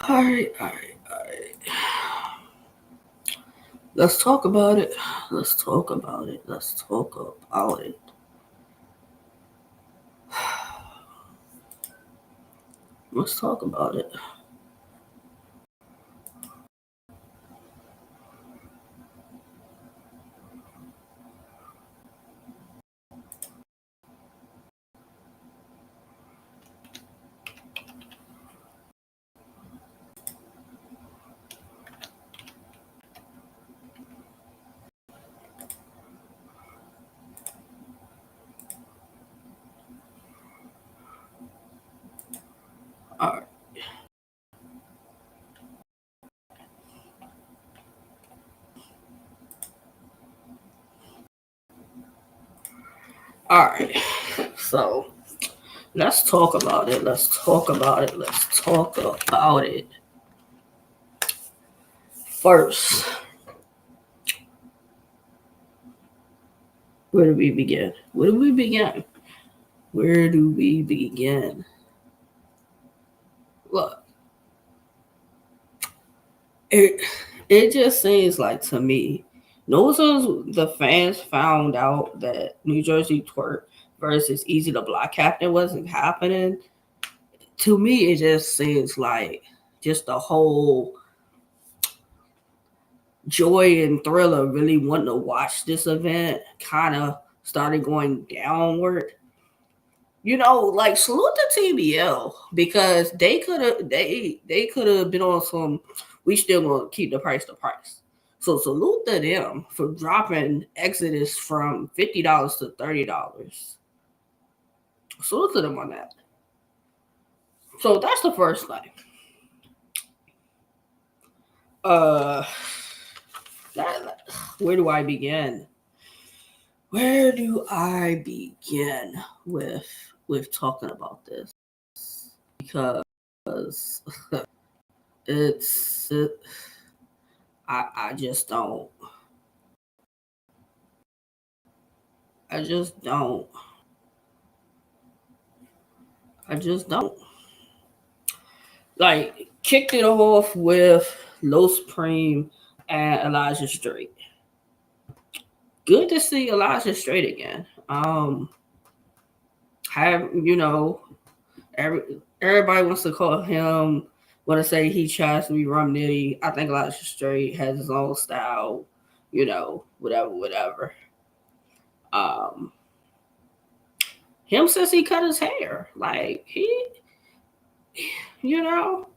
All right. Let's talk about it. Let's talk about it. Let's talk about it. All right. All right. So let's talk about it. First, where do we begin? Look, it just seems like to me, those the fans found out that New Jersey Twerk versus Eazy The Block Captain wasn't happening. To me, it just seems like just the whole joy and thrill of really wanting to watch this event kind of started going downward. Like salute to TBL because they could have been on some. We still gonna keep the price. So salute to them for dropping Exodus from $50 to $30. Salute to them on that. So that's the first thing. Uh, that, where do I begin? With talking about this? Because it's I just don't. I just don't. Like kicked it off with Los Supreme and Elijah Straight. Good to see Elijah Straight again. Have everybody wants to call him. Want to say he tries to be Rum Nitty. I think Elijah Straight has his own style. Whatever. Um, him since he cut his hair, like you know,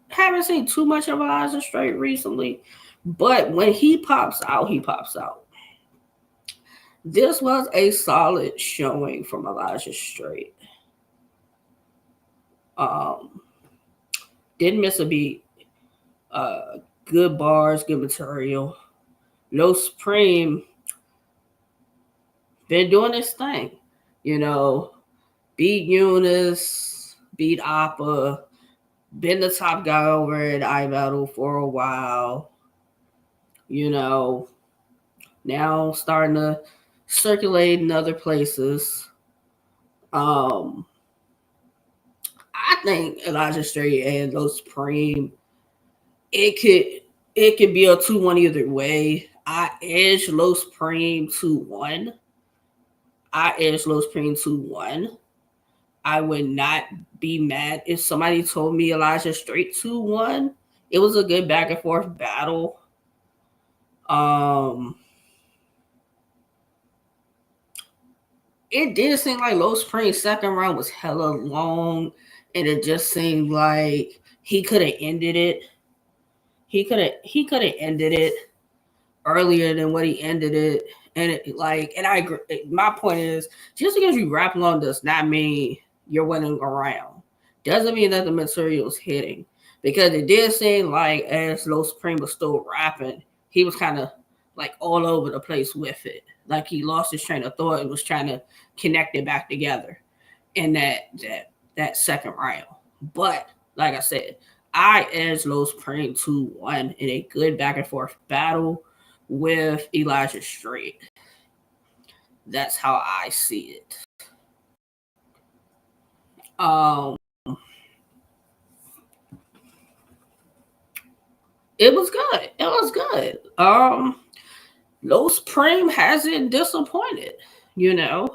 haven't seen too much of Elijah Straight recently, but when he pops out, he pops out. This was a solid showing from Elijah Straight. Um, didn't miss a beat. Good bars, good material. No Supreme been doing this thing. You know, beat Eunice, beat Appa, been the top guy over at iBattle for a while. Now starting to circulate in other places. I think Elijah Straight and Los Supreme, it could be a 2-1 either way. I edge Los Supreme 2-1. I would not be mad if somebody told me Elijah Straight 2-1. It was a good back and forth battle. It did seem like Los Supreme's second round was hella long, and it just seemed like he could have ended it. He could have ended it earlier than what he ended it. And I agree. My point is, just because you rap long does not mean you're winning a round. Doesn't mean that the material is hitting. Because it did seem like as Los Supreme was still rapping, he was kind of like all over the place with it. Like he lost his train of thought and was trying to connect it back together in that second round. But like I said, I edge Los Supreme 2-1 in a good back and forth battle with Elijah Straight. That's how I see it. It was good. It was good. Los Prim hasn't disappointed. You know,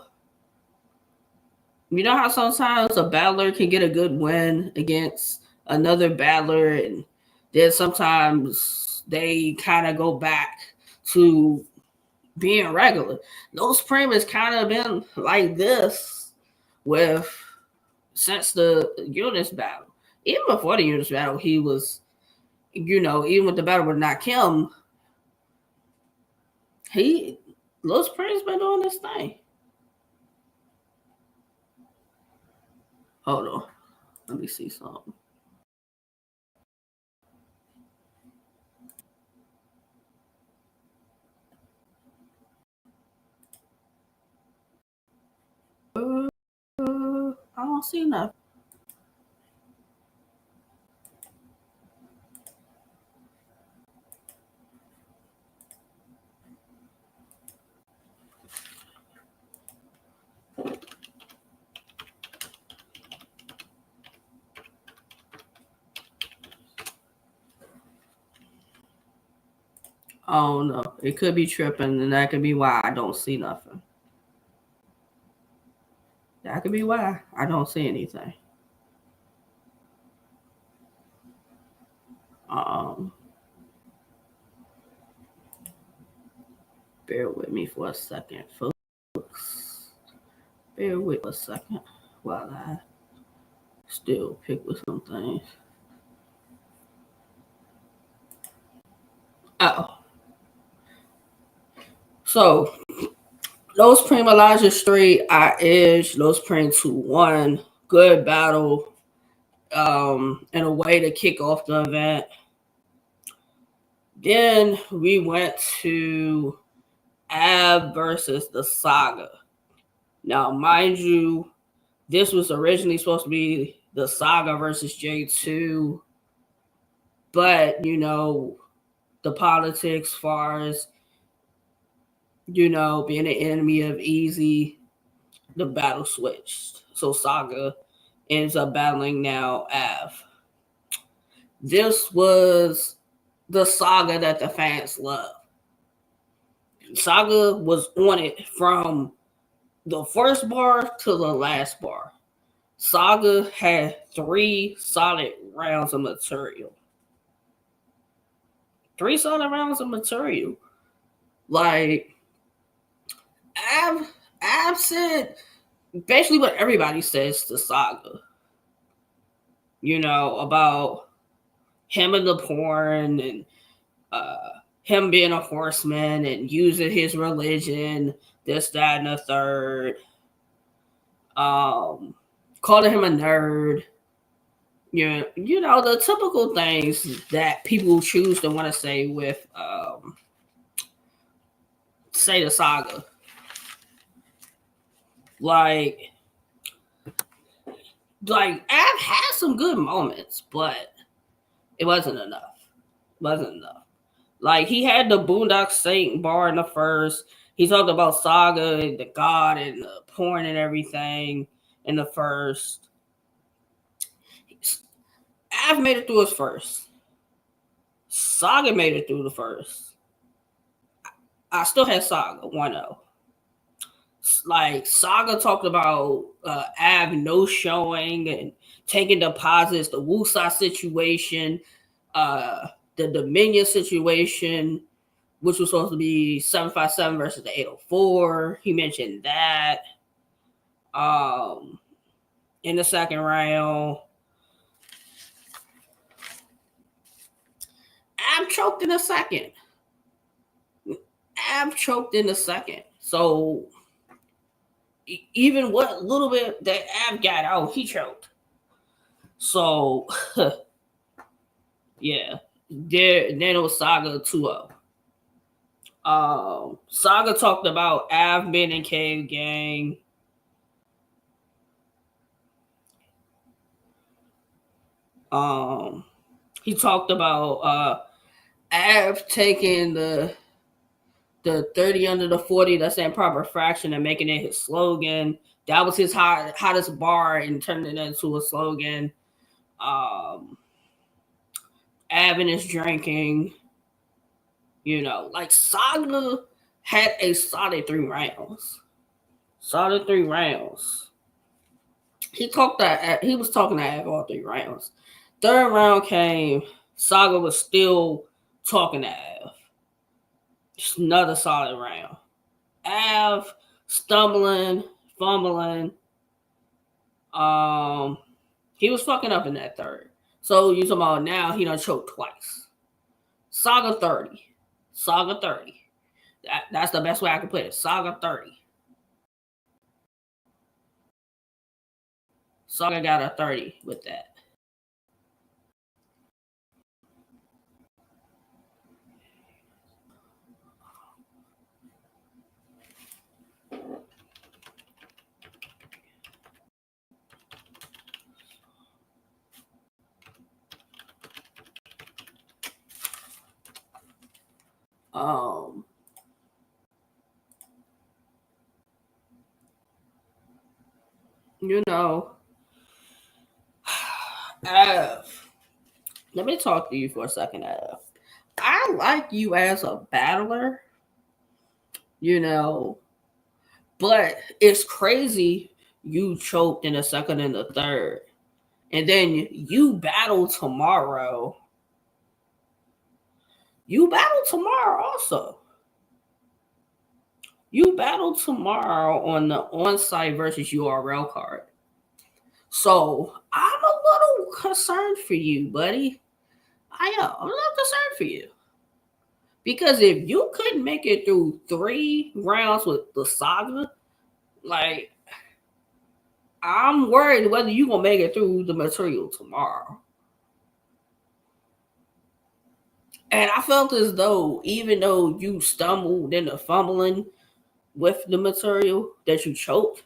how sometimes a battler can get a good win against another battler, and then sometimes they kind of go back to being regular. Los Prim has kind of been like this with since the Eunice battle. Even before the Eunice battle, he was, even with the battle with Nakim, Los Prim's been doing this thing. Hold on. Let me see something. I don't see nothing. Oh no, it could be tripping, and that could be why I don't see nothing. That could be why I don't see anything. Um, bear with me for a second, folks. Bear with a second while I still pick with some things. Oh, so Los Prim Elijah Street, Eyez, Los Prim 2-1. Good battle. And a way to kick off the event. Then we went to Ab versus the Saga. Now, mind you, this was originally supposed to be the Saga versus J2, but the politics, as far as being an enemy of Eazy, the battle switched. So Saga ends up battling now Av. This was the Saga that the fans love. Saga was on it from the first bar to the last bar. Saga had 3 solid rounds of material. 3 solid rounds of material. Like, Ab said basically what everybody says to Saga. About him and the porn, and him being a horseman and using his religion, this, that, and the third. Calling him a nerd. The typical things that people choose to want to say with say the Saga. Like Ab had some good moments, but it wasn't enough. Like, he had the Boondock Saint bar in the first. He talked about Saga and the God and the porn and everything in the first. Av made it through his first. Saga made it through the first. I still had Saga 1-0. Like, Saga talked about Av no showing and taking deposits, the Wusa situation, the Dominion situation, which was supposed to be 757 versus the 804. He mentioned that. In the second round, Ab choked in the second. So even what little bit that Ab got out, he choked. So yeah, then it was Saga 2-0. Saga talked about Av being in Cave Gang. He talked about Av taking the 30 under the 40, that's improper fraction, and making it his slogan. That was his hottest bar and turned it into a slogan. Avin is drinking. Like Saga had a solid 3 rounds. Solid 3 rounds. He was talking to Av all 3 rounds. Third round came, Saga was still talking to Av. Just another solid round. Av stumbling, fumbling. He was fucking up in that third. So you talking about now he done choked twice. Saga 30. Saga 30. That's the best way I can put it. Saga 30. Saga got a 30 with that. Av, let me talk to you for a second, Av. I like you as a battler, but it's crazy you choked in the second and the third. And then you battle tomorrow. You battle tomorrow also. You battle tomorrow on the on-site versus URL card. So I'm a little concerned for you, buddy. I am. I'm a little concerned for you. Because if you couldn't make it through 3 rounds with the Saga, like, I'm worried whether you're going to make it through the material tomorrow. And I felt as though, even though you stumbled into fumbling with the material that you choked,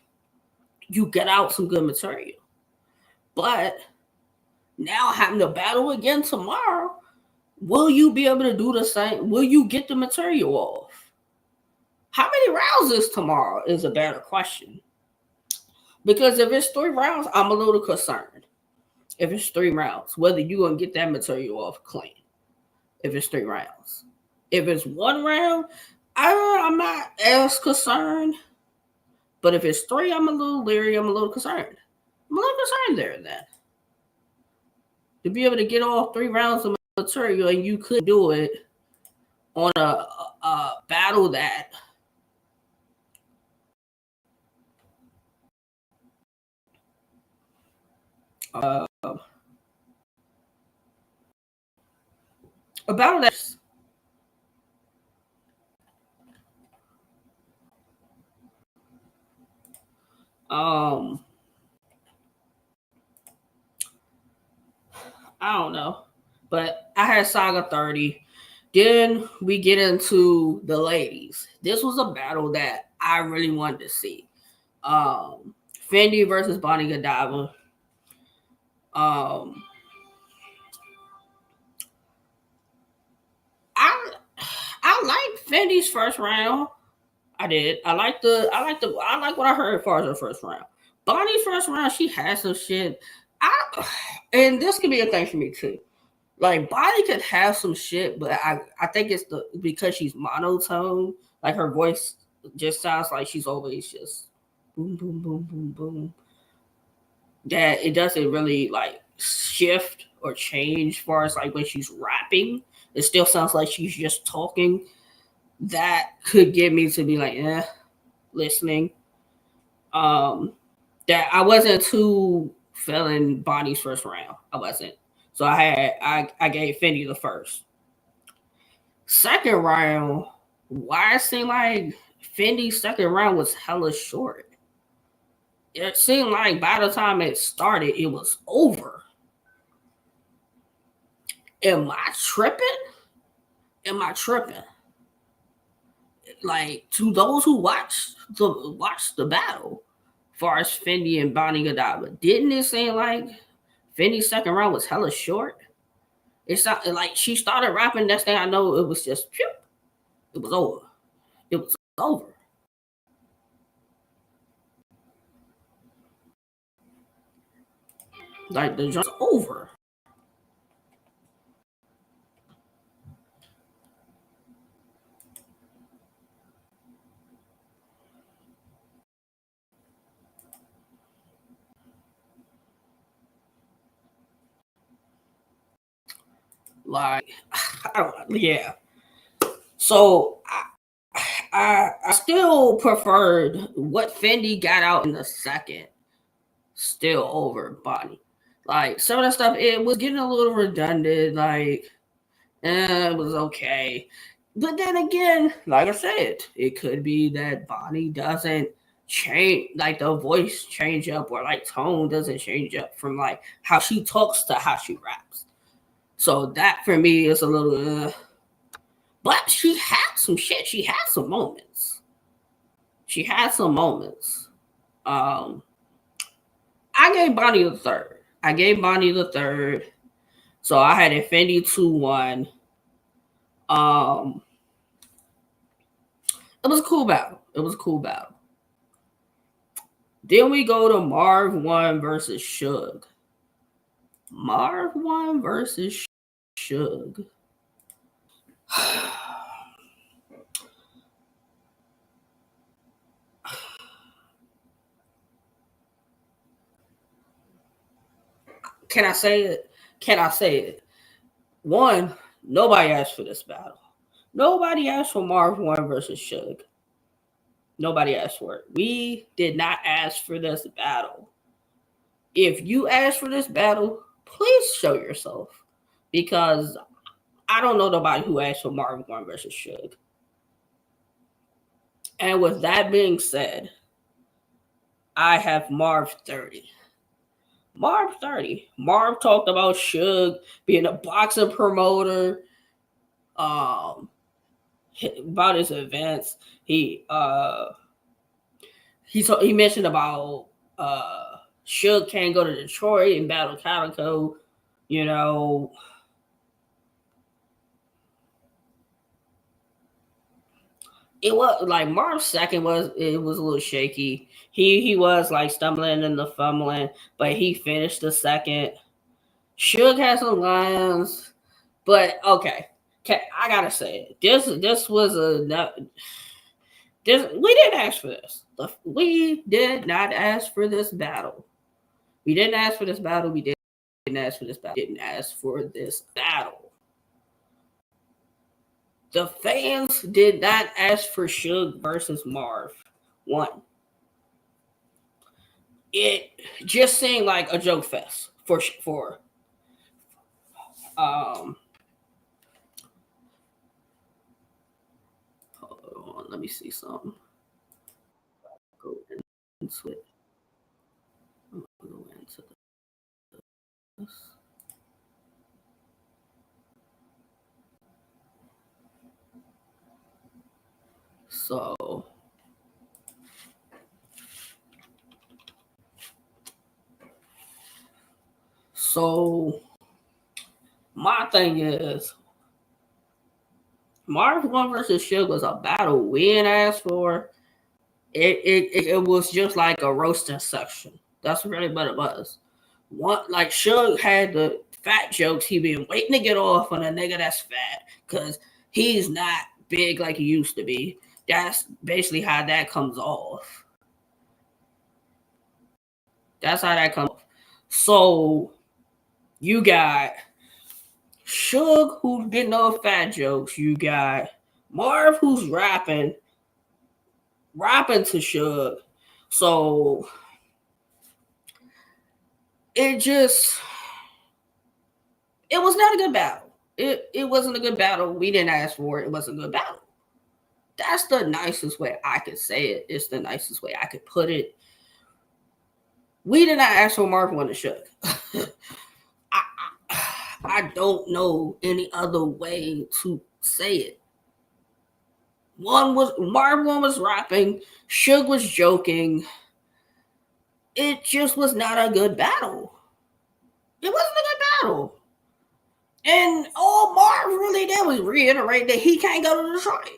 you get out some good material. But now having to battle again tomorrow, will you be able to do the same? Will you get the material off? How many rounds is tomorrow is a better question. Because if it's 3 rounds, I'm a little concerned. If it's 3 rounds, whether you're going to get that material off clean. If it's 3 rounds. If it's 1 round, I'm not as concerned. But if it's 3, I'm a little leery. I'm a little concerned. I'm a little concerned there then. To be able to get all 3 rounds of material and you could do it on a battle that a battle that's I don't know. But I had Saga 30. Then we get into the ladies. This was a battle that I really wanted to see. Fendi versus Bonnie Godiva. I liked Fendi's first round. I did. I like what I heard as far as her first round. Bonnie's first round, she had some shit. And this could be a thing for me too. Like Bonnie could have some shit, but I think it's because she's monotone. Like her voice just sounds like she's always just boom boom boom boom boom. That it doesn't really like shift or change as far as like when she's rapping. It still sounds like she's just talking. That could get me to be like, listening. That I wasn't too feeling Bonnie's first round. I wasn't. So I gave Fendi the first. Second round, why it seemed like Fendi's second round was hella short. It seemed like by the time it started, it was over. Am I tripping? Like, to those who watched the battle, as far as Fendi and Bonnie Godiva, didn't it seem like Fendi's second round was hella short? It's not like she started rapping. Next thing I know, it was just phew, it was over. It was over. Like the joint's over. Like, yeah. So I still preferred what Fendi got out in the second, still over Bonnie. Like some of that stuff, it was getting a little redundant. Like, it was okay, but then again, like I said, it could be that Bonnie doesn't change, like the voice change up, or like tone doesn't change up from like how she talks to how she raps. So that for me is a little. But she had some shit. She had some moments. She had some moments. Um, I gave Bonnie the third. I gave Bonnie the third. So I had Infinity 2-1. Um, it was a cool battle. It was a cool battle. Then we go to Marv One versus Suge. Marv One versus Suge. Can I say it? Can I say it? One, nobody asked for this battle. Nobody asked for Marv One versus Suge. Nobody asked for it. We did not ask for this battle. If you asked for this battle, please show yourself. Because I don't know nobody who asked for Marv One versus Suge. And with that being said, I have Marv 30. Marv 30. Marv talked about Suge being a boxing promoter, about his events. He mentioned about Suge can't go to Detroit and battle Calico. You know, it was like Marv's second was a little shaky. He was like stumbling and the fumbling, but he finished the second. Suge had some lines, but okay, I gotta say it. This was this we didn't ask for this. We did not ask for this battle. We didn't ask for this battle. We didn't ask for this battle. We didn't ask for this battle. The fans did not ask for Suge versus Marv One. It just seemed like a joke fest for um. Hold on, let me see something. Go into it. I'm gonna go into this. So my thing is Marv One versus Suge was a battle we didn't ask for. It was just like a roasting section. That's really what it was. One like Suge had the fat jokes he been waiting to get off on a nigga that's fat because he's not big like he used to be. That's basically how that comes off. That's how that comes off. So you got Suge who didn't know fat jokes. You got Marv who's rapping to Suge. So it just it was not a good battle. It wasn't a good battle. We didn't ask for it. It wasn't a good battle. That's the nicest way I could say it. It's the nicest way I could put it. We did not ask for Marv One to Suge. I don't know any other way to say it. Marv One was rapping, Suge was joking. It just was not a good battle. It wasn't a good battle. And all Marv really did was reiterate that he can't go to Detroit.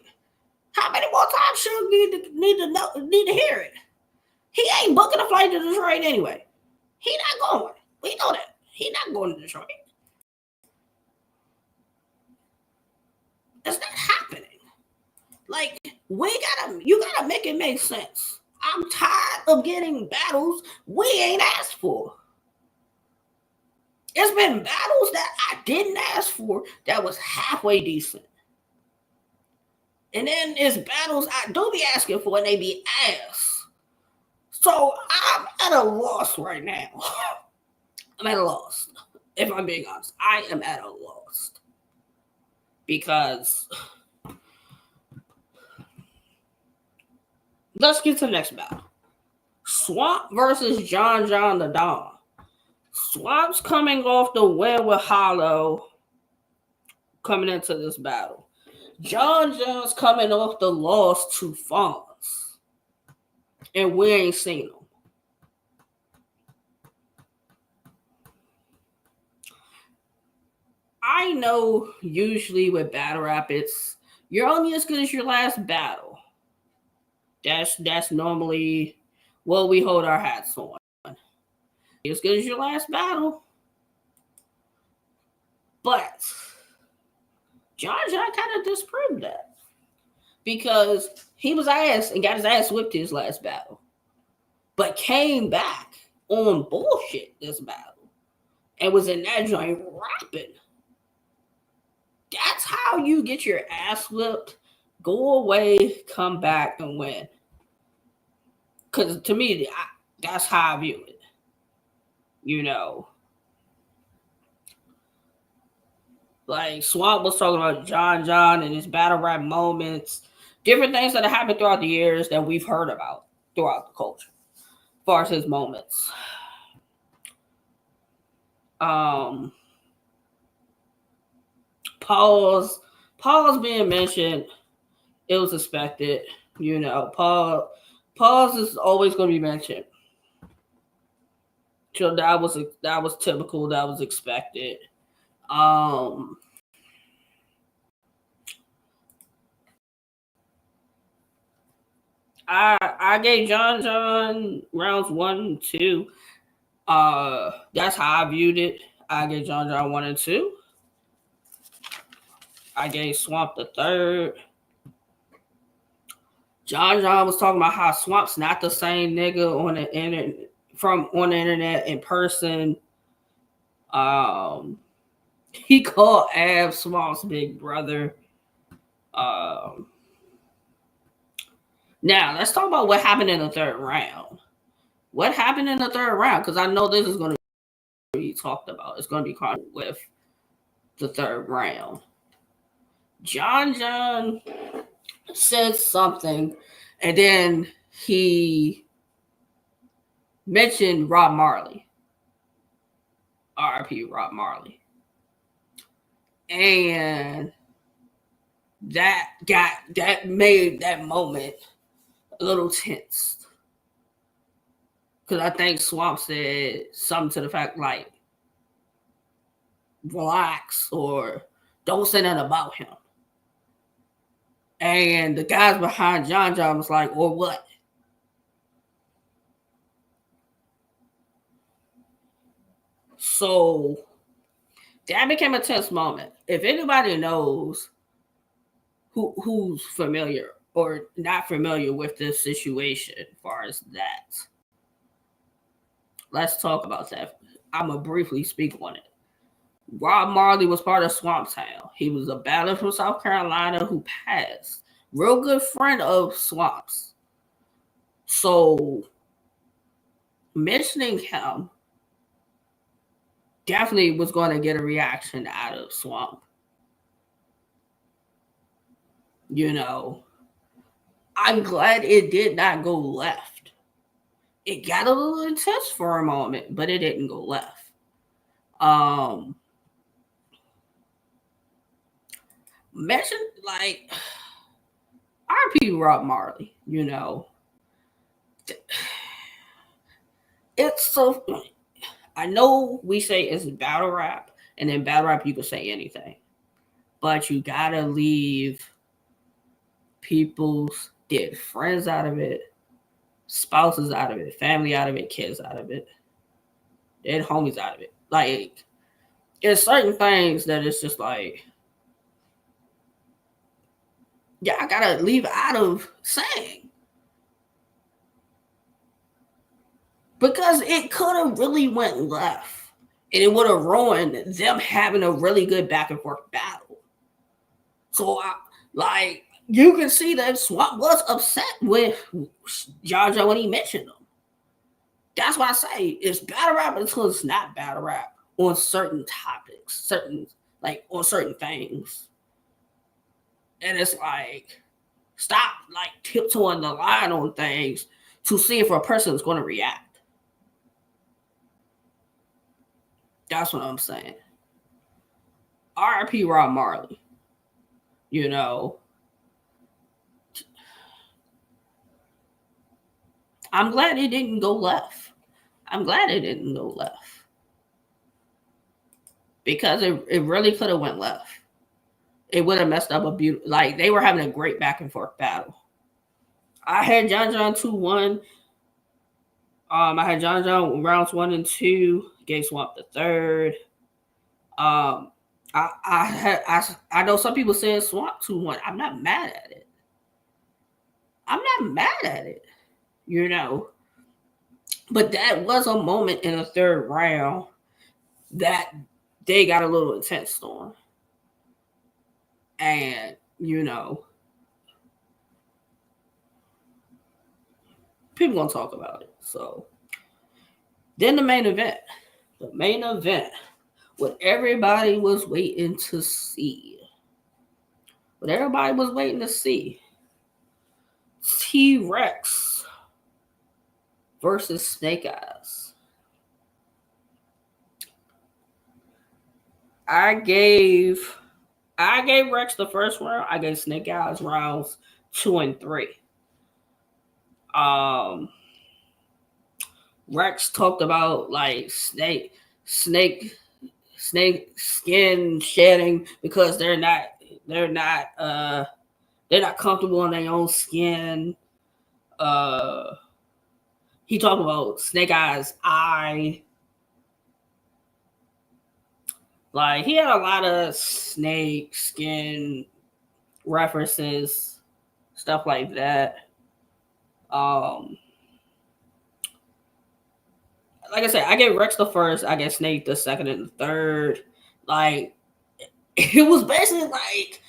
How many more times Suge need to hear it? He ain't booking a flight to Detroit anyway. He not going. We know that. He's not going to Detroit. It's not happening. Like, you gotta make it make sense. I'm tired of getting battles we ain't asked for. It's been battles that I didn't ask for that was halfway decent. And then there's battles I do be asking for and they be ass. So I'm at a loss right now. I'm at a loss. If I'm being honest, I am at a loss. Because let's get to the next battle. Swamp versus John the Don. Swamp's coming off the win with Hollow coming into this battle. John's coming off the loss to Fonz. And we ain't seen him. I know usually with battle rap, you're only as good as your last battle. That's normally what we hold our hats on. As good as your last battle. But John kind of disproved that. Because he was ass and got his ass whipped his last battle. But came back on bullshit this battle. And was in that joint rapping. That's how you get your ass whipped, go away, come back, and win. Because to me, that's how I view it. You know. Like, Swamp was talking about John and his battle rap moments. Different things that have happened throughout the years that we've heard about throughout the culture. As far as his moments. Paul's being mentioned. It was expected. You know, Paul's is always going to be mentioned. So that was typical. That was expected. I gave John rounds 1 and 2. That's how I viewed it. I gave John 1 and 2. I gave Swamp the third. John was talking about how Swamp's not the same nigga on the internet on the internet in person. He called Ab Swamp's big brother. Now let's talk about what happened in the third round. What happened in the third round? Because I know this is going to be talked about. It's going to be caught with the third round. John said something, and then he mentioned Rob Marley. R.I.P. Rob Marley. And that made that moment a little tense. Because I think Swamp said something to the fact like, relax or don't say nothing about him. And the guys behind John was like, or what? So that became a tense moment. If anybody knows who's familiar or not familiar with this situation as far as that, let's talk about that. I'm going to briefly speak on it. Rob Marley was part of Swamp Town. He was a battler from South Carolina who passed. Real good friend of Swamp's. So mentioning him definitely was going to get a reaction out of Swamp. You know, I'm glad it did not go left. It got a little intense for a moment, but it didn't go left. Mention like RP Rob Marley, you know. It's so I know we say it's battle rap, and in battle rap you can say anything. But you gotta leave people's dead friends out of it, spouses out of it, family out of it, kids out of it. They're homies out of it. Like, there's certain things that it's just like, yeah, I gotta leave out of saying. Because it could have really went left. And it would have ruined them having a really good back and forth battle. So, like, you can see that Swamp was upset with Jaja when he mentioned them. That's why I say it's battle rap until it's not battle rap on certain topics, on certain things. And it's like, stop like tiptoeing the line on things to see if a person is going to react. That's what I'm saying. R.I.P. Rob Marley. You know, I'm glad it didn't go left. I'm glad it didn't go left. Because it really could have went left. It would have messed up a beautiful, like, they were having a great back and forth battle. I had John 2-1. I had John rounds 1 and 2. Gave Swamp the third. I know some people saying Swamp 2-1. I'm not mad at it. You know. But that was a moment in the third round that they got a little intense on. And, you know, people gonna talk about it. So then the main event. The main event. What everybody was waiting to see. T-Rex versus Snake Eyez. I gave Rex the first round. I gave Snake Eyez rounds 2 and 3. Rex talked about like snake skin shedding because they're not comfortable in their own skin. He talked about Snake Eyez' eye. Like, he had a lot of snake skin references, stuff like that. Like I said, I gave Rex the first, I gave Snake the second and the third. Like, it was basically like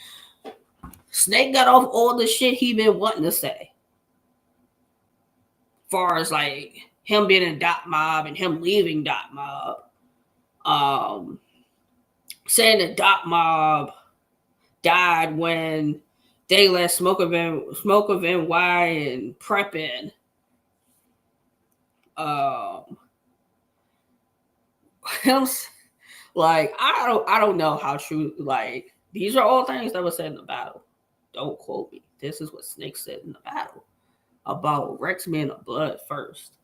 Snake got off all the shit he been wanting to say. As far as like him being in Dot Mob and him leaving Dot Mob. Saying that Dot Mob died when they let Smoke of NY and Prep in. Him, like, I don't know how true, like, these are all things that were said in the battle. Don't quote me. This is what Snake said in the battle about Rex being a blood first,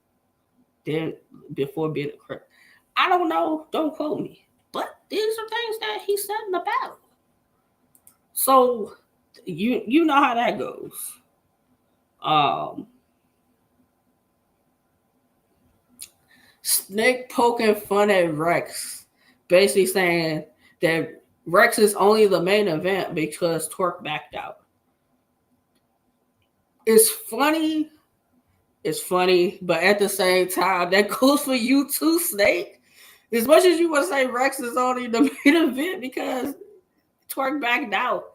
then before being a Crip. I don't know. Don't quote me. But these are things that he said in the battle. So you know how that goes. Snake poking fun at Rex, basically saying that Rex is only the main event because Twerk backed out. It's funny, but at the same time, that goes for you too, Snake. As much as you want to say Rex is only the main event because Twerk backed out,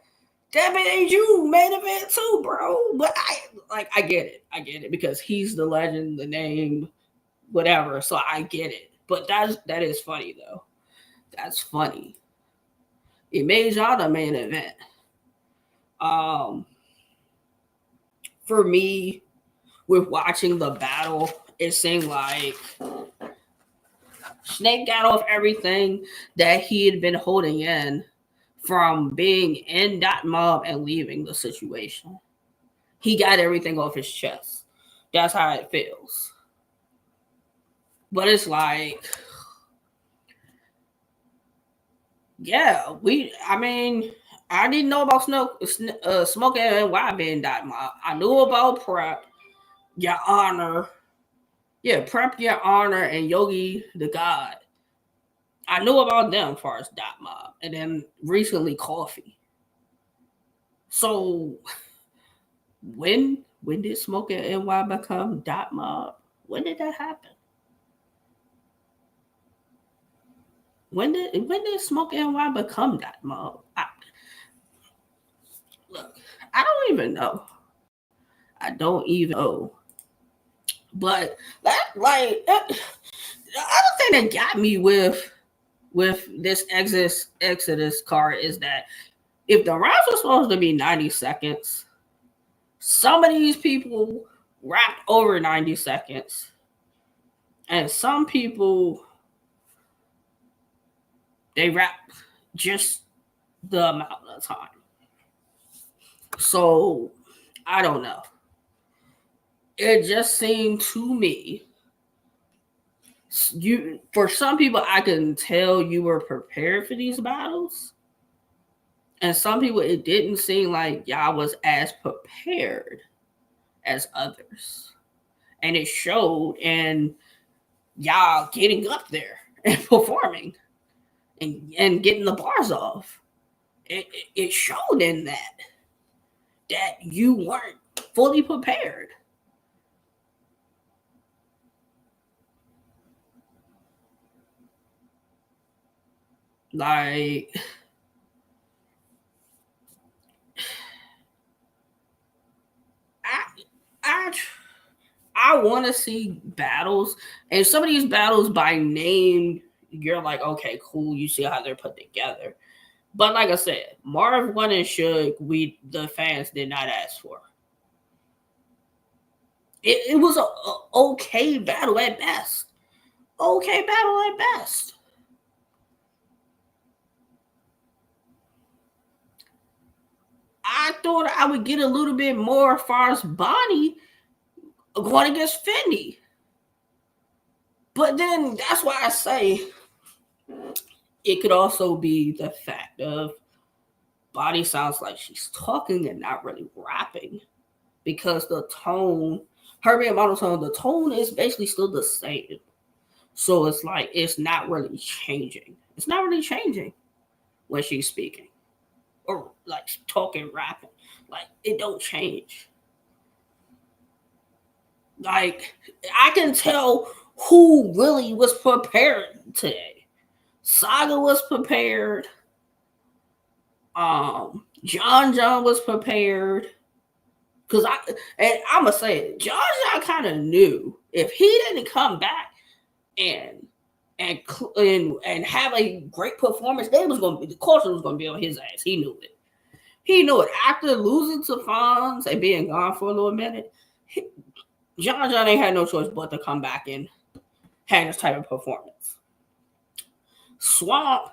that ain't you main event too, bro. But I get it because he's the legend, the name, whatever. So I get it. But that is funny though. That's funny. It made y'all the main event. For me, with watching the battle, it seemed like Snake got off everything that he had been holding in from being in Dot Mob and leaving the situation. He got everything off his chest. That's how it feels. But it's like, yeah, I didn't know about Smoke and NY being Dot Mob. I knew about Prep, Your Honor, Yeah, Prep Your Honor and Yogi the God. I knew about them as far as Dot Mob, and then recently Coffee. So when did Smoking NY become Dot Mob? When did that happen? When did Smoking NY become Dot Mob? Look, I don't even know. I don't even know. But that the other thing that got me with this Exodus card is that if the rounds were supposed to be 90 seconds, some of these people rapped over 90 seconds, and some people they rap just the amount of time. So I don't know. It just seemed to me, for some people I can tell you were prepared for these battles, and some people it didn't seem like y'all was as prepared as others, and it showed in y'all getting up there and performing and getting the bars off. It showed in that you weren't fully prepared. Like, I want to see battles, and some of these battles by name, you're like, okay, cool. You see how they're put together. But like I said, Marv One and Suge, the fans did not ask for. It was a okay battle at best. Okay battle at best. I thought I would get a little bit more as far as Bonnie going against Fendi. But then that's why I say it could also be the fact of Bonnie sounds like she's talking and not really rapping, because the tone, her being monotone, the tone is basically still the same. So it's like it's not really changing. It's not really changing when she's speaking or like talking, rapping. Like it don't change. Like I can tell who really was prepared today. Saga was prepared. John was prepared. Cause I'm gonna say it, John kind of knew if he didn't come back and have a great performance, the culture was gonna be on his ass. He knew it. He knew it. After losing to Fonz and being gone for a little minute, John ain't had no choice but to come back and have this type of performance. Swamp,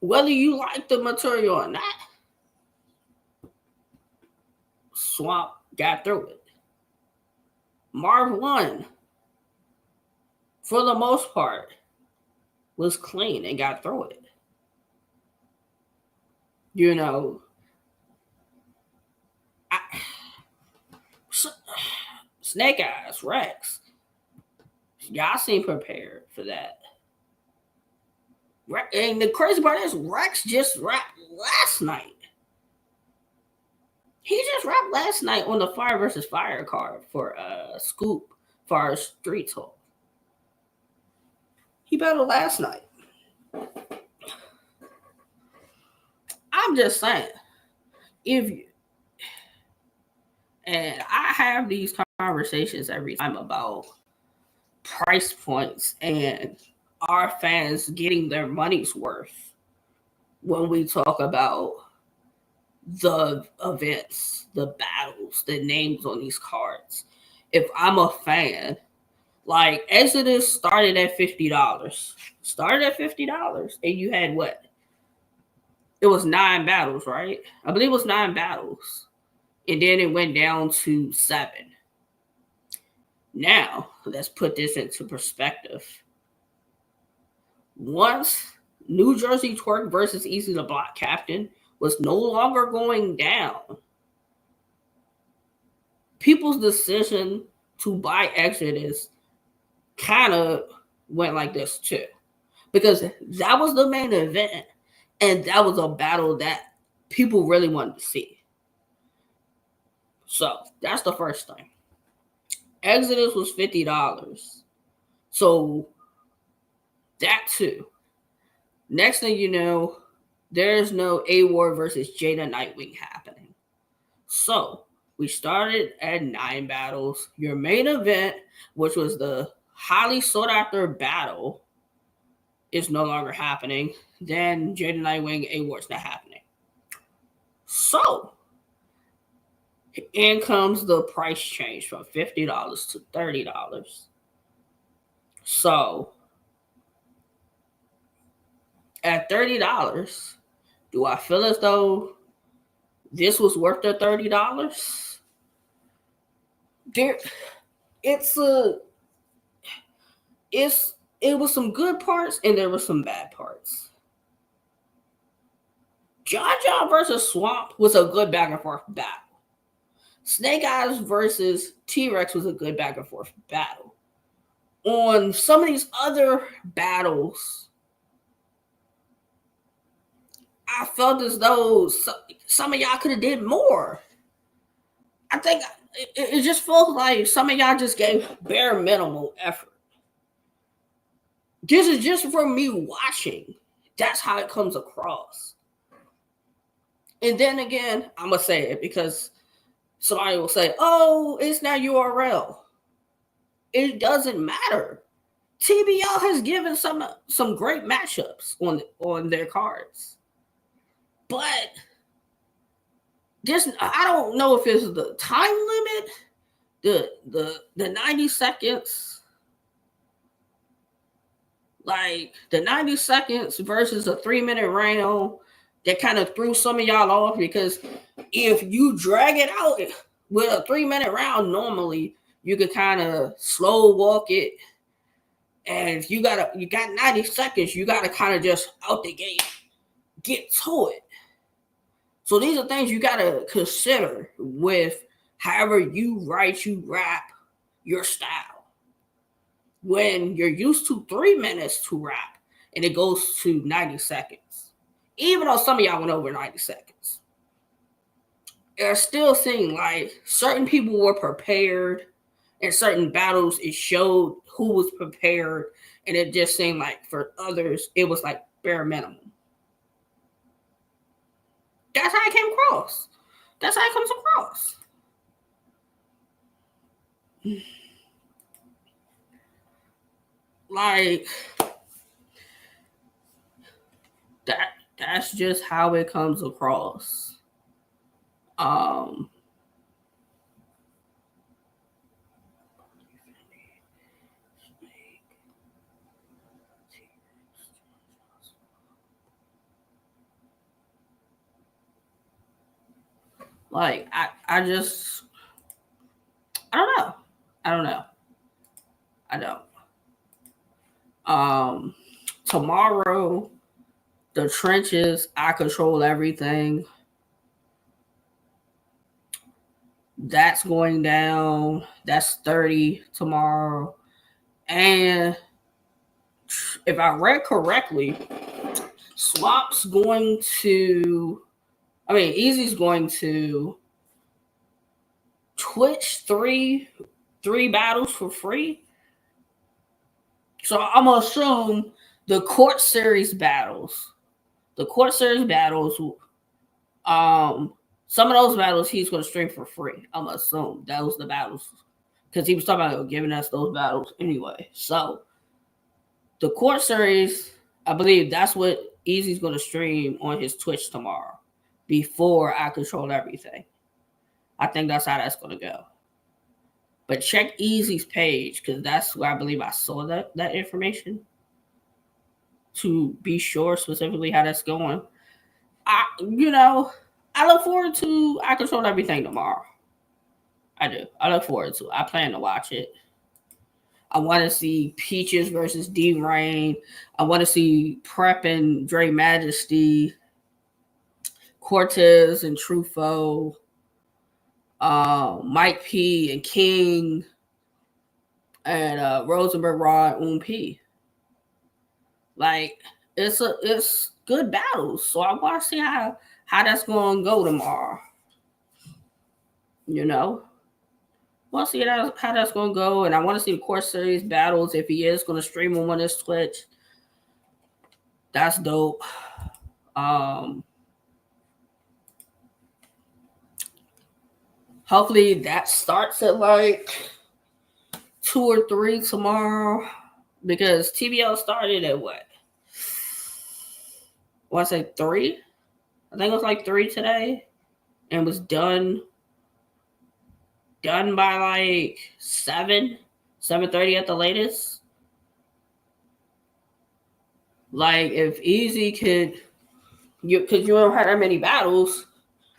whether you like the material or not, Swamp got through it. Marv One, for the most part, was clean and got through it. You know, Snake Eyes, Rex, y'all seem prepared for that. And the crazy part is Rex just rapped last night. He just rapped last night on the Fire versus Fire card for Scoop for our Street Talk. He battled last night. I'm just saying, if you, and I have these conversations every time about price points and our fans getting their money's worth when we talk about the events, the battles, the names on these cards. If I'm a fan, like Exodus started at $50. And you had what? It was 9 battles, right? I believe it was 9 battles. And then it went down to 7. Now, let's put this into perspective. Once New Jersey Twerk versus Eazy The Block Captain was no longer going down, people's decision to buy Exodus kind of went like this too, because that was the main event, and that was a battle that people really wanted to see. So that's the first thing. Exodus was $50, so that too. Next thing you know, there's no A-War versus Jada Nightwing happening. So we started at 9 battles. Your main event, which was the highly sought after battle, is no longer happening. Then Jada Nightwing A-War's not happening. So in comes the price change from $50 to $30. So at $30, do I feel as though this was worth the $30? There, it was some good parts and there were some bad parts. John versus Swamp was a good back and forth battle. Snake Eyez versus T-Rex was a good back and forth battle. On some of these other battles, I felt as though some of y'all could have did more. I think it just felt like some of y'all just gave bare minimal effort. This is just from me watching. That's how it comes across. And then again, I'm going to say it because somebody will say, oh, it's not URL. It doesn't matter. TBL has given some great matchups on their cards. But I don't know if it's the time limit, the 90 seconds, like the 90 seconds versus a 3-minute round that kind of threw some of y'all off, because if you drag it out with a 3-minute round, normally you could kind of slow walk it. And if you got 90 seconds, you got to kind of just out the gate get to it. So these are things you got to consider with however you write, you rap your style. When you're used to 3 minutes to rap and it goes to 90 seconds, even though some of y'all went over 90 seconds, it still seemed like certain people were prepared. In certain battles, it showed who was prepared, and it just seemed like for others, it was like bare minimum. That's how it came across. That's how it comes across. Like, that's just how it comes across. Like, I don't know. Tomorrow, the trenches, I control everything. That's going down. That's 30 tomorrow. And if I read correctly, Swamp's going to, Eazy's going to Twitch three battles for free. So I'm going to assume the court series battles, some of those battles he's going to stream for free. I'm going to assume that was the battles, because he was talking about giving us those battles anyway. So the court series, I believe that's what Eazy's going to stream on his Twitch tomorrow before I control everything. I think that's how that's going to go. But check Eazy's page, because that's where I believe I saw that information, to be sure specifically how that's going. I look forward to I control everything tomorrow. I do. I look forward to it. I plan to watch it. I want to see Peaches versus D-Rain. I want to see Prep and Dre Majesty, Cortez and Truffaut, Mike P and King, and Rosenberg Raw and P. Like it's good battles. So I want to see how that's going to go tomorrow. You know, I want to see how that's going to go, and I want to see the Court Series battles if he is going to stream them on his Twitch. That's dope. Hopefully that starts at like 2 or 3 tomorrow, because TBL started at what? I want to say 3. I think it was like 3 today, and was done by like 7:30 at the latest. Like if Eazy could, because you don't have that many battles,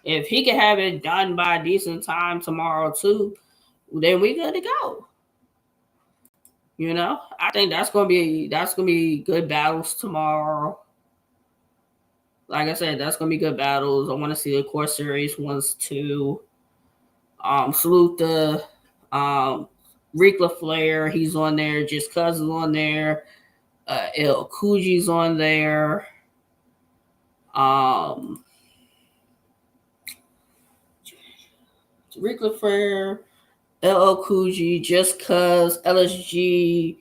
if he could have it done by a decent time tomorrow too, then we good to go. You know, I think that's gonna be good battles tomorrow. Like I said, that's gonna be good battles. I want to see the Core Series ones too. Salute the Rick LaFleur, he's on there. Just Cuz is on there. El Coogie's on there. Rick LaFleur, LL Cool J, Just Cuz, LSG,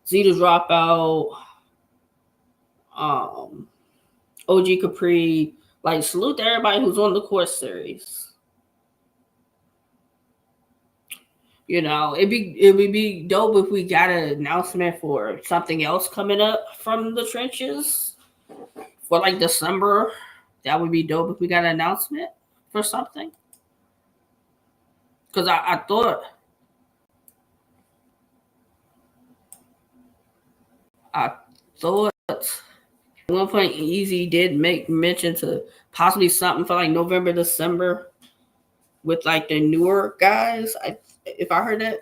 Zeta Dropout, OG Capri. Like, salute to everybody who's on the Court Series. You know, it would be dope if we got an announcement for something else coming up from the trenches for like December. That would be dope if we got an announcement for something. Because I thought at one point Eazy did make mention to possibly something for like November, December with like the newer guys. If I heard that,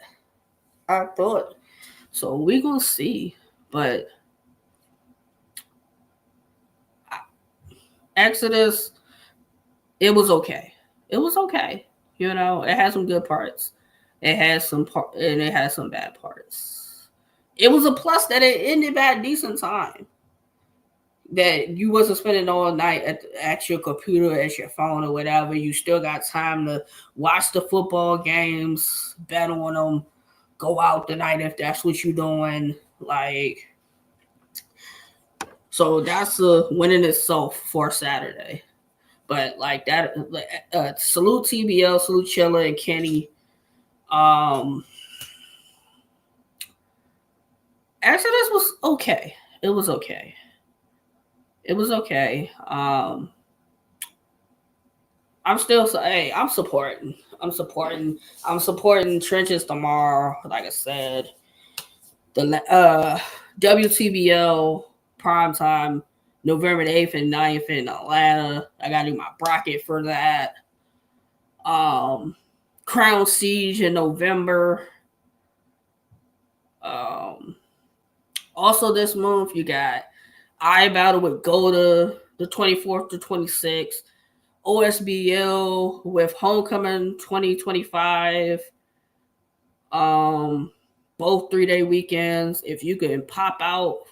I thought. So we gonna see. But Exodus, it was okay. It was okay. You know, it had some good parts. It has some and it has some bad parts. It was a plus that it ended at a decent time. That you wasn't spending all night at your computer, at your phone, or whatever. You still got time to watch the football games, bet on them, go out tonight if that's what you're doing. Like, so that's a win in itself for Saturday. But like that, salute TBL, salute Chilla and Kenny. Exodus was okay. It was okay. It was okay. I'm still I'm supporting. I'm supporting Trenches tomorrow. Like I said, the WTBL primetime November 8th and 9th in Atlanta. I gotta do my bracket for that. Crown Siege in November. Also this month you got I Battle with Golda the 24th to 26th. OSBL with Homecoming 2025. Both 3-day weekends. If you can pop out,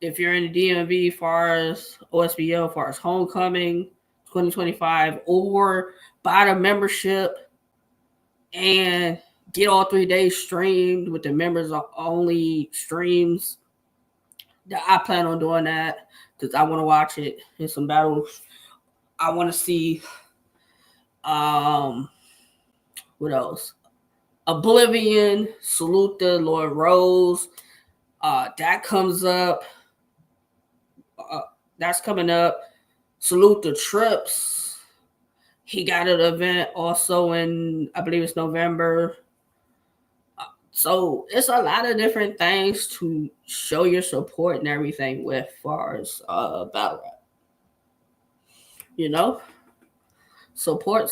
if you're in the DMV, far as OSBL, far as Homecoming 2025, or buy the membership and get all 3 days streamed with the members only streams. I plan on doing that because I want to watch it in some battles. I want to see what else? Oblivion, salute the Lord Rose. That comes up. That's coming up. Salute the Trips. He got an event also in, I believe it's November. So it's a lot of different things to show your support and everything with, far as battle rap. You know, support.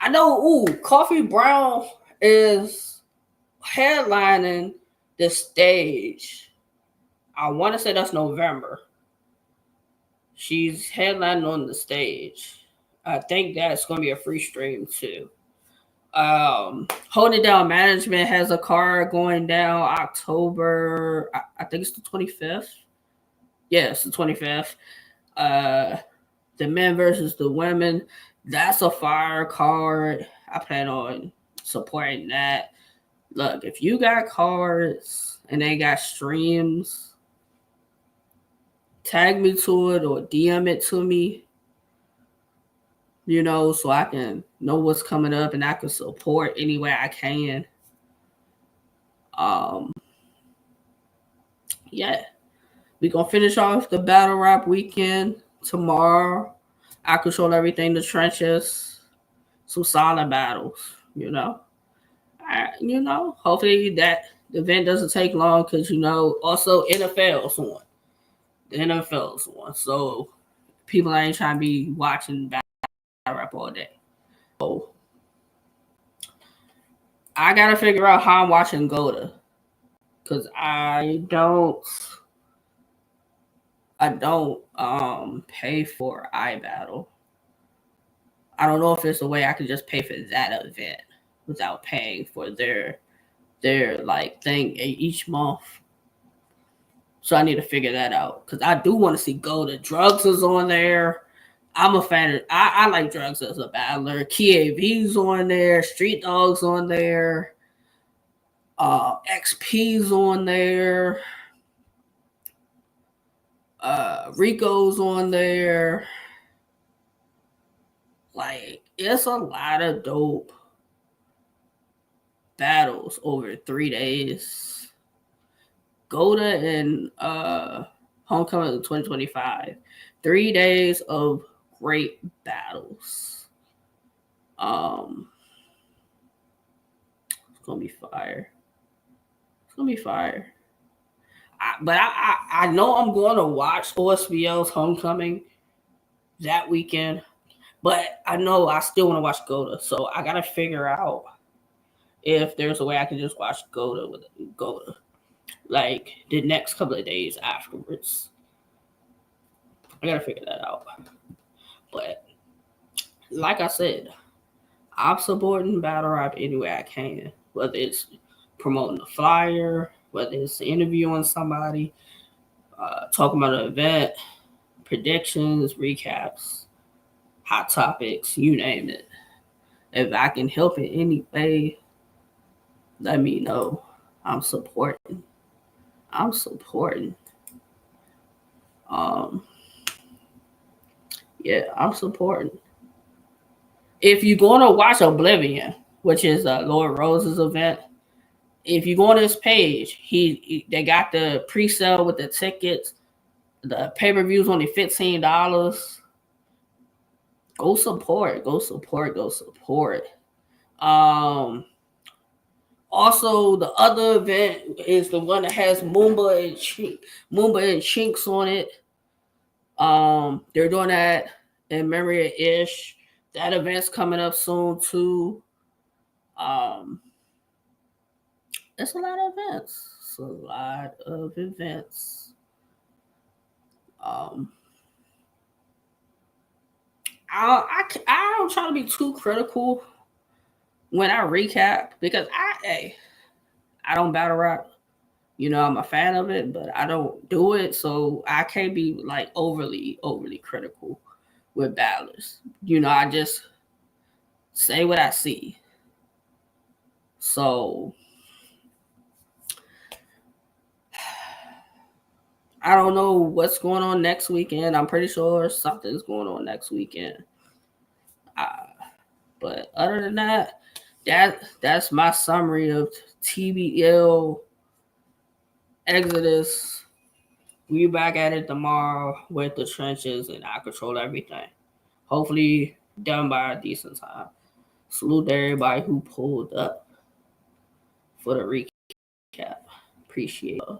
I know. Coffee Brown is headlining the stage. I want to say that's November. She's headlining on the stage. I think that's going to be a free stream too. Holding It Down Management has a card going down October. I think it's the 25th. Yeah, it's the 25th. The men versus the women. That's a fire card. I plan on supporting that. Look, if you got cards and they got streams, tag me to it or DM it to me, so I can know what's coming up and I can support any way I can. Yeah. We're gonna finish off the battle rap weekend tomorrow. I control everything, the trenches, some solid battles, hopefully that event doesn't take long because also NFL's on. The NFL's on. So people ain't trying to be watching battle rap all day. So I gotta figure out how I'm watching Goda. Cause I don't pay for iBattle. I don't know if there's a way I could just pay for that event without paying for their like thing each month. So I need to figure that out because I do want to see Goda. Drugs is on there. I'm a fan of. I like Drugs as a battler. KAV's on there. Street Dogs on there. XP's on there. Rico's on there. Like, it's a lot of dope battles over 3 days. Goda and Homecoming 2025. 3 days of great battles. It's gonna be fire. It's gonna be fire. I know I'm going to watch OSBL's Homecoming that weekend, but I know I still want to watch Goda, so I gotta figure out if there's a way I can just watch Goda with Goda, like the next couple of days afterwards. I gotta figure that out. But like I said, I'm supporting battle rap any way I can, whether it's promoting a flyer, whether it's interviewing somebody, talking about an event, predictions, recaps, hot topics, you name it. If I can help in any way, let me know. I'm supporting. Yeah, I'm supporting. If you're going to watch Oblivion, which is Lord Rose's event, if you go on his page, they got the pre-sale with the tickets. The pay-per-view's only $15. Go support. Also, the other event is the one that has Moomba and Chinks on it. They're doing that in memory of Ish. That event's coming up soon too. It's a lot of events. I don't try to be too critical when I recap because I don't battle rap. I'm a fan of it, but I don't do it, so I can't be like overly critical with battlers. I just say what I see. So I don't know what's going on next weekend. I'm pretty sure something's going on next weekend. But other than that, that's my summary of TBL Exodus. We back at it tomorrow with the trenches, and I control everything. Hopefully done by a decent time. Salute to everybody who pulled up for the recap. Appreciate it.